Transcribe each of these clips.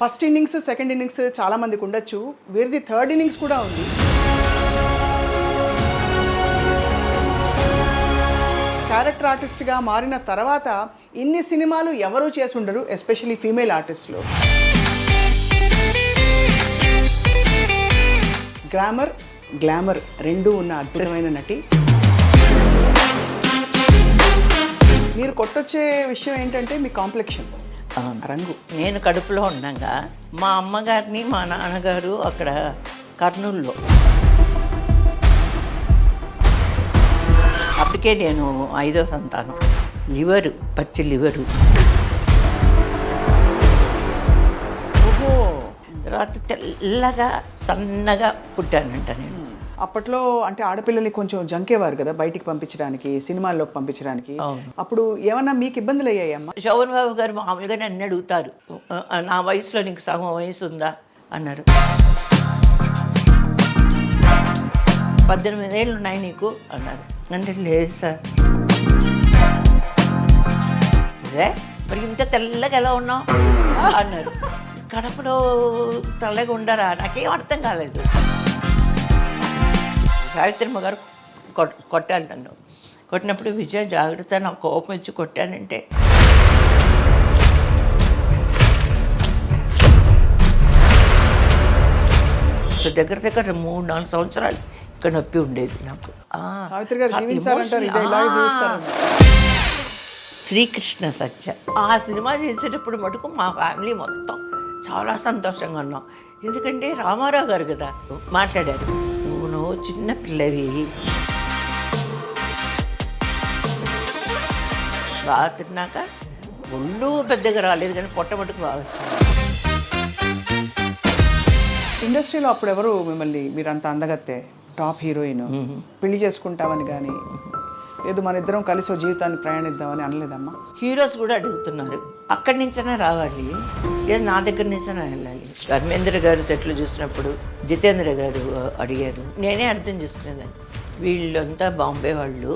First innings, second innings చాలా మందికి ఉండొచ్చు. వీరిది థర్డ్ ఇన్నింగ్స్ కూడా ఉంది. క్యారెక్టర్ ఆర్టిస్ట్గా మారిన తర్వాత ఇన్ని సినిమాలు ఎవరూ చేసుండరు, ఎస్పెషల్లీ ఫీమేల్ ఆర్టిస్టులు. గ్రామర్, గ్లామర్ రెండూ ఉన్న అద్భుతమైన నటి. మీరు కొట్టొచ్చే విషయం ఏంటంటే మీ కాంప్లెక్షన్, రంగు. నేను కడుపులో ఉండగా మా అమ్మగారిని మా నాన్నగారు అక్కడ కర్నూలులో, అప్పటికే నేను 5వ సంతానం. లివరు, పచ్చి లివరు. ఓహో. తర్వాత తెల్లగా సన్నగా పుట్టానంట నేను. అప్పట్లో అంటే ఆడపిల్లల్ని కొంచెం జంకేవారు కదా బయటికి పంపించడానికి, సినిమాల్లోకి పంపించడానికి. అప్పుడు ఏమన్నా మీకు ఇబ్బందులు అయ్యాయమ్మా? శోభన్ బాబు గారు మామూలుగా నన్ను అడుగుతారు, నా వయసులో నీకు సగం వయసు ఉందా అన్నారు. 18 ఏళ్ళు ఉన్నాయి నీకు అన్నారు. అంటే లేదు సార్. అదే మరి ఇంత తెల్లగా ఎలా ఉన్నావు అన్నారు. కడపలో తెల్లగా ఉండరా? నాకేం అర్థం కాలేదు. సావిత్రమ్మ గారు కొట్టాలి నన్ను. కొట్టినప్పుడు విజయ జాగ్రత్త, నాకు కోపం ఇచ్చి కొట్టానంటే దగ్గర 3-4 సంవత్సరాలు ఇక్కడ నొప్పి ఉండేది నాకు. శ్రీకృష్ణ సత్య ఆ సినిమా చేసేటప్పుడు మటుకు మా ఫ్యామిలీ మొత్తం చాలా సంతోషంగా ఉన్నాం. ఎందుకంటే రామారావు గారు కదా మాట్లాడారు, నువ్వు చిన్న పిల్లవి, బాగా తిన్నాక ఒళ్ళు పెద్దగా రాలేదు కానీ పొట్టమట్టుకు బాగా. ఇండస్ట్రీలో అప్పుడు ఎవరు మిమ్మల్ని, మీరు అంత అందగత్తే టాప్ హీరోయిన్, పెళ్లి చేసుకుంటామని కానీ లేదు మన ఇద్దరం కలిసి జీవితాన్ని ప్రయాణిద్దామని అనలేదమ్మా? హీరోస్ కూడా అడుగుతున్నారు, అక్కడి నుంచైనా రావాలి, లేదు నా దగ్గర నుంచైనా వెళ్ళాలి. ధర్మేంద్ర గారు సెట్లు చూసినప్పుడు జితేంద్ర గారు అడిగారు. నేనే అర్థం చేసుకునేదాన్ని, వీళ్ళంతా బాంబే వాళ్ళు.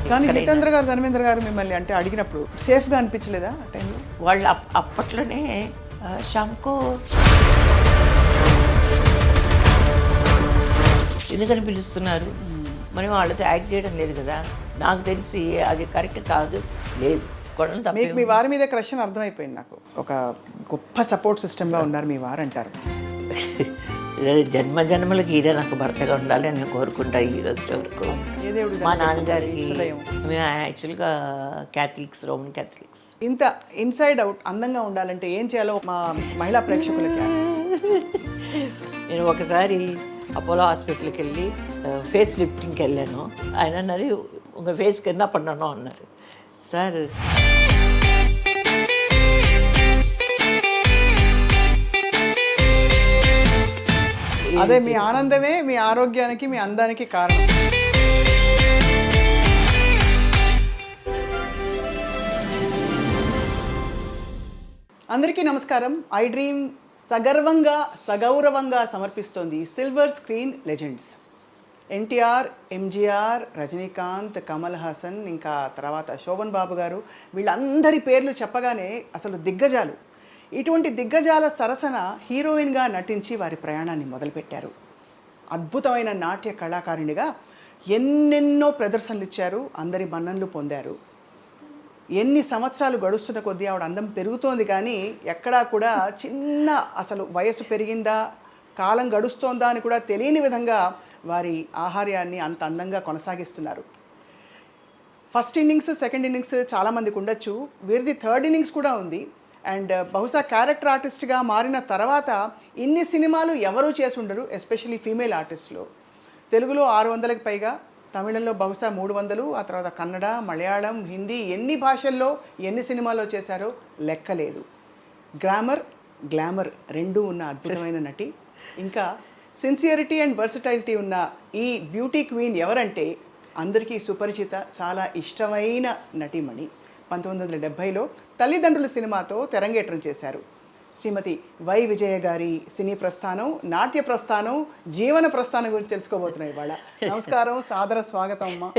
కానీ జితేంద్ర గారు, ధర్మేంద్ర గారు మిమ్మల్ని అంటే అడిగినప్పుడు సేఫ్గా అనిపించలేదా ఆ టైంలో? వాళ్ళు అప్పట్లోనే షాంకో ఎందుకని పిలుస్తున్నారు, మనం వాళ్ళతో యాక్ట్ చేయడం లేదు కదా. నాకు తెలిసి అది కరెక్ట్ కాదు. లేదు మీకు మీ వారి మీద క్రష్ అని అర్థమైపోయింది నాకు. ఒక గొప్ప సపోర్ట్ సిస్టమ్గా ఉన్నారు మీ వారు అంటారు. జన్మ జన్మలకి ఈడే నాకు భర్తగా ఉండాలి అని కోరుకుంటా ఈ రోజు వరకు. మా నాన్నగారికి మేము యాక్చువల్గా క్యాథలిక్స్, రోమన్ క్యాథలిక్స్. ఇంత ఇన్సైడ్ అవుట్ అందంగా ఉండాలంటే ఏం చేయాలో మా మహిళా ప్రేక్షకులకి. నేను ఒకసారి అపోలో హాస్పిటల్కి వెళ్ళి ఫేస్ లిఫ్టింగ్కి వెళ్ళాను. ఆయన అన్నారు, ఉங்கள் ఫేస్కి என்ன பண்ணணும் అన్నారు. సార్ అదే మీ ఆనందమే మీ ఆరోగ్యానికి, మీ అందానికి కారణం. అందరికీ నమస్కారం. ఐ డ్రీమ్ సగర్వంగా, సగౌరవంగా సమర్పిస్తోంది silver screen legends. NTR, MGR, Rajinikanth, Kamal Haasan, ఇంకా తర్వాత శోభన్ బాబు గారు, వీళ్ళందరి పేర్లు చెప్పగానే అసలు దిగ్గజాలు. ఇటువంటి దిగ్గజాల సరసన హీరోయిన్గా నటించి వారి ప్రయాణాన్ని మొదలుపెట్టారు. అద్భుతమైన నాట్య కళాకారిణిగా ఎన్నెన్నో ప్రదర్శనలు ఇచ్చారు, అందరి మన్ననలు పొందారు. ఎన్ని సంవత్సరాలు గడుస్తున్న కొద్దీ ఆవిడ అందం పెరుగుతోంది, కానీ ఎక్కడా కూడా చిన్న అసలు వయసు పెరిగిందా, కాలం గడుస్తోందా అని కూడా తెలియని విధంగా వారి ఆహార్యాన్ని అంత అందంగా కొనసాగిస్తున్నారు. ఫస్ట్ ఇన్నింగ్స్, సెకండ్ ఇన్నింగ్స్ చాలా మందికి ఉండొచ్చు. వీరిది థర్డ్ ఇన్నింగ్స్ కూడా ఉంది. అండ్ బహుశా క్యారెక్టర్ ఆర్టిస్ట్గా మారిన తర్వాత ఇన్ని సినిమాలు ఎవరూ చేసుండరు, ఎస్పెషల్లీ ఫీమేల్ ఆర్టిస్టులు. తెలుగులో 600కి పైగా, తమిళంలో బహుశా 300, ఆ తర్వాత కన్నడ, మలయాళం, హిందీ, ఎన్ని భాషల్లో ఎన్ని సినిమాల్లో చేశారో లెక్కలేదు. గ్రామర్, గ్లామర్ రెండూ ఉన్న అద్భుతమైన నటి. ఇంకా సిన్సియరిటీ అండ్ వర్సటైలిటీ ఉన్న ఈ బ్యూటీ క్వీన్ ఎవరంటే అందరికీ సుపరిచిత, చాలా ఇష్టమైన నటిమణి. 1970లో తల్లిదండ్రుల సినిమాతో తెరంగేట్రం చేశారు. శ్రీమతి వై విజయ గారి సినీ ప్రస్థానం, నాట్య ప్రస్థానం, జీవన ప్రస్థానం గురించి తెలుసుకోబోతున్నాయి ఇవాళ. నమస్కారం, సాదర స్వాగతం అమ్మా.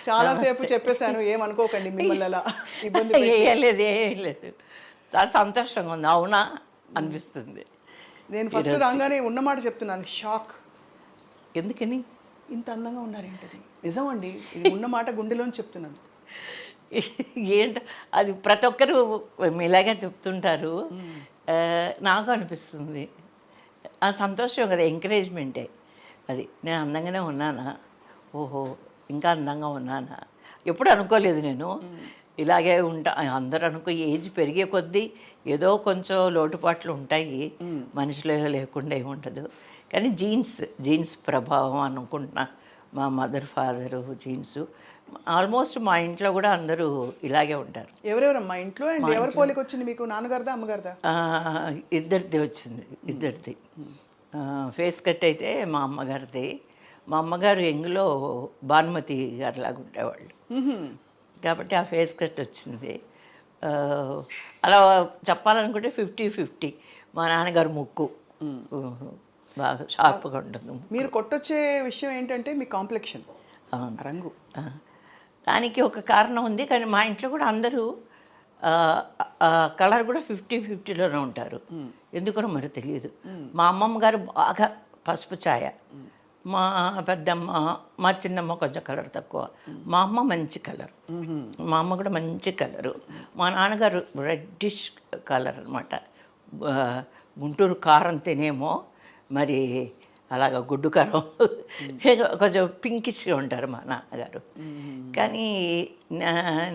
చాలాసేపు చెప్పేశాను, ఏమనుకోకండి మిమ్మల్ని అలా ఇబ్బంది పెట్టి. ఏం లేదు, చాలా సంతోషంగా ఉంది. అవునా అనిపిస్తుంది. నేను ఫస్ట్ రాగానే ఉన్నమాట చెప్తున్నాను, షాక్. ఎందుకని ఇంత అందంగా ఉన్నారేంటది? నిజం అండి, ఇది ఉన్నమాట గుండెలోని చెప్తున్నాను. ఏంటో అది ప్రతి ఒక్కరు ఇలాగే చెప్తుంటారు. నాకు అనిపిస్తుంది ఆ సంతోషం కదా, ఎంకరేజ్మెంటే అది. నేను అందంగానే ఉన్నానా, ఓహో ఇంకా అందంగా ఉన్నానా, ఎప్పుడు అనుకోలేదు నేను ఇలాగే ఉంటా. అందరూ అనుకో ఏజ్ పెరిగే కొద్దీ ఏదో కొంచెం లోటుపాట్లు ఉంటాయి, మనిషిలో లేకుండా ఏముండదు. కానీ జీన్స్ ప్రభావం అనుకుంటున్నా. మా మదర్ ఫాదరు జీన్స్ ఆల్మోస్ట్ మా ఇంట్లో కూడా అందరూ ఇలాగే ఉంటారు. ఎవరెవరమ్మా ఇంట్లో? అండ్ ఎవరి పోలికి వచ్చింది మీకు, నాన్నగారిదా అమ్మగారిదా? ఇద్దరిది వచ్చింది, ఇద్దరిది. ఫేస్ కట్ అయితే మా అమ్మగారిది. మా అమ్మగారు ఎంగులో భానుమతి గారిలాగా ఉండేవాళ్ళు కాబట్టి ఆ ఫేస్ కట్ వచ్చింది. అలా చెప్పాలనుకుంటే 50-50. మా నాన్నగారు ముక్కు బాగా షార్ప్గా ఉంటుంది. మీరు కొట్టొచ్చే విషయం ఏంటంటే మీ కాంప్లెక్షన్, రంగు. దానికి ఒక కారణం ఉంది. కానీ మా ఇంట్లో కూడా అందరూ కలర్ కూడా 50-50లోనే ఉంటారు. ఎందుకనో మరి తెలియదు. మా అమ్మమ్మ గారు బాగా పసుపు ఛాయ, మా పెద్దమ్మ, మా చిన్నమ్మ కొంచెం కలర్ తక్కువ, మా అమ్మ మంచి కలర్, మా అమ్మ కూడా మంచి కలరు, మా నాన్నగారు రెడ్డిష్ కలర్ అనమాట. గుంటూరు కారం తినేమో మరి అలాగ గుడ్డు కారం కొంచెం పింకిష్గా ఉంటారు మా నాన్నగారు. కానీ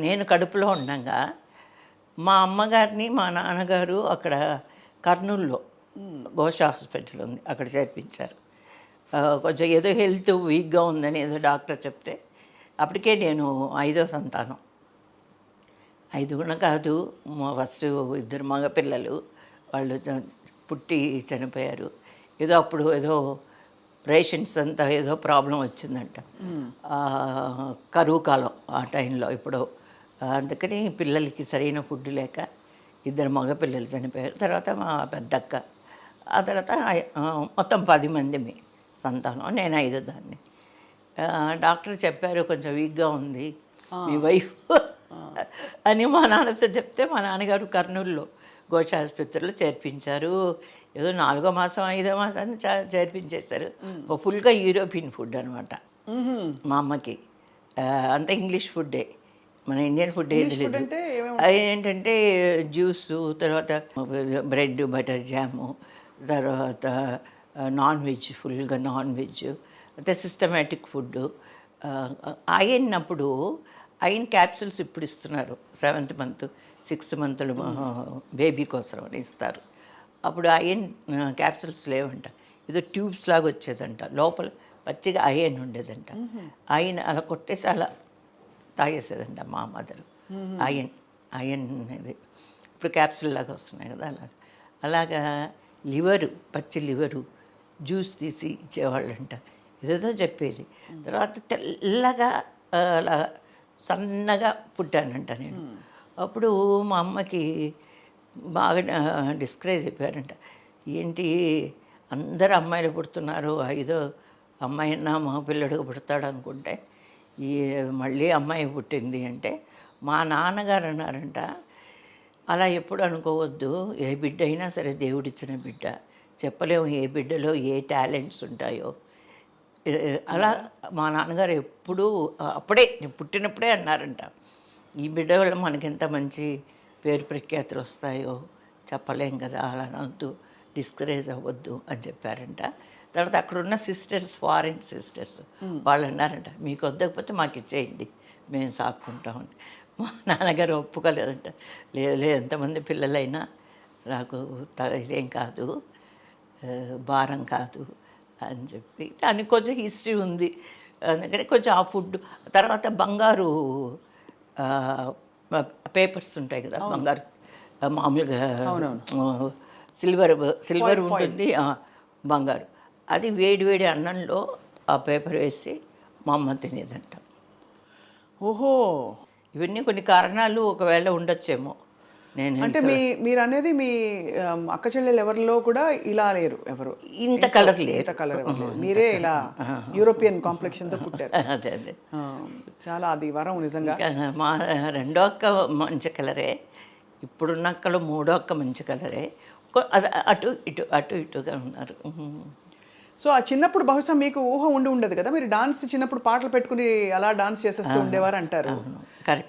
నేను కడుపులో ఉండగా మా అమ్మగారిని మా నాన్నగారు అక్కడ కర్నూలులో ఘోష హాస్పిటల్ ఉంది, అక్కడ చేర్పించారు. కొంచెం ఏదో హెల్త్ వీక్గా ఉందని ఏదో డాక్టర్ చెప్తే, అప్పటికే నేను 5వ సంతానం. 5 కూడా కాదు, ఫస్ట్ 2 మగపిల్లలు, వాళ్ళు పుట్టి చనిపోయారు. ఏదో అప్పుడు ఏదో రేషన్స్ అంతా ఏదో ప్రాబ్లం వచ్చిందంట, కరువు కాలం ఆ టైంలో. ఇప్పుడు అందుకని పిల్లలకి సరైన ఫుడ్ లేక 2 మగపిల్లలు చనిపోయారు. తర్వాత మా పెద్దక్క, ఆ తర్వాత మొత్తం 10 మంది మీ సంతానం, నేను 5వ దాన్ని. డాక్టర్ చెప్పారు కొంచెం వీక్గా ఉంది మీ వైఫ్ అని మా నాన్నతో చెప్తే, మా నాన్నగారు కర్నూలులో ఘోష ఆసుపత్రిలో చేర్పించారు. ఏదో 4వ మాసం 5వ మాసాన్ని చేర్పించేశారు. ఫుల్గా యూరోపియన్ ఫుడ్ అనమాట మా అమ్మకి. అంతా ఇంగ్లీష్ ఫుడ్డే, మన ఇండియన్ ఫుడ్ ఏది లేదు. ఏంటంటే జ్యూసు, తర్వాత బ్రెడ్ బటర్ జాము, తర్వాత నాన్ వెజ్, ఫుల్గా నాన్ వెజ్, అయితే సిస్టమేటిక్ ఫుడ్. అయినప్పుడు ఐరన్ క్యాప్సూల్స్ ఇప్పుడు ఇస్తున్నారు, 7th మంత్ 6th మంత్లో బేబీ కోసం అని ఇస్తారు. అప్పుడు ఐరన్ క్యాప్సూల్స్ లేవంట, ఏదో ట్యూబ్స్ లాగా వచ్చేదంట, లోపల పచ్చిగా ఐరన్ ఉండేదంట. ఐరన్ అలా కొట్టేసి అలా తాగేసేదంట మా మదరు. ఐరన్ ఇది ఇప్పుడు క్యాప్సూల్ లాగా వస్తున్నాయి కదా, అలాగా లివరు, పచ్చి లివరు జ్యూస్ తీసి ఇచ్చేవాళ్ళంట. ఏదేదో చెప్పేది. తర్వాత తెల్లగా అలా సన్నగా పుట్టానంట నేను. అప్పుడు మా అమ్మకి బాగా డిస్కరేజ్ అయిపోయారంట. ఏంటి అందరు అమ్మాయిలు పుడుతున్నారు, 5వ అమ్మాయినా మా పిల్లడికి పుడతాడు అనుకుంటే ఈ మళ్ళీ అమ్మాయి పుట్టింది అంటే, మా నాన్నగారు అన్నారంట, అలా ఎప్పుడు అనుకోవద్దు, ఏ బిడ్డ అయినా సరే దేవుడిచ్చిన బిడ్డ, చెప్పలేము ఏ బిడ్డలో ఏ టాలెంట్స్ ఉంటాయో. అలా మా నాన్నగారు ఎప్పుడూ అప్పుడే పుట్టినప్పుడే అన్నారంట, ఈ బిడ్డ వల్ల మనకి ఎంత మంచి పేరు ప్రఖ్యాతులు వస్తాయో చెప్పలేం కదా, అలా అనొద్దు, డిస్కరేజ్ అవ్వద్దు అని చెప్పారంట. తర్వాత అక్కడ ఉన్న సిస్టర్స్, ఫారిన్ సిస్టర్స్, వాళ్ళు అన్నారంట, మీకు వద్దకపోతే మాకు ఇచ్చేయండి, మేము సాక్కుంటామని. మా నాన్నగారు ఒప్పుకోలేదంట. లేదు ఎంతమంది పిల్లలైనా నాకు ఇదేం కాదు, భారం కాదు అని చెప్పి. దానికి కొంచెం హిస్టరీ ఉంది, అందుకని కొంచెం ఆ ఫుడ్. తర్వాత బంగారు పేపర్స్ ఉంటాయి కదా, బంగారు మామూలుగా సిల్వర్ ఉంటుంది, బంగారు, అది వేడి వేడి అన్నంలో ఆ పేపర్ వేసి మా అమ్మ తినేదంట. ఓహో, ఇవన్నీ కొన్ని కారణాలు ఒకవేళ ఉండొచ్చేమో. నేను అంటే మీరు అనేది మీ అక్క చెల్లెలు ఎవరిలో కూడా ఇలా లేరు ఎవరు, ఇంత కలర్ లేదు. ఇంత కలర్ ఎవరు లేరు. మీరే ఇలా యూరోపియన్ కాంప్లెక్షన్ తో పుట్టారు. అదే అదే. ఆ, చాలా అది వరం నిజంగా. ఇంకా మా రెండో అక్క మంచి కలరే, ఇప్పుడున్న అక్కలు మూడో అక్క మంచి కలరే. అటు ఇటుగా ఉన్నారు. సో ఆ చిన్నప్పుడు బహుశా మీకు ఊహ ఉండదు కదా, మీరు డాన్స్ చిన్నప్పుడు పాటలు పెట్టుకుని అలా డాన్స్ చేసేస్తూ ఉండేవారు అంటారు. కరెక్ట్.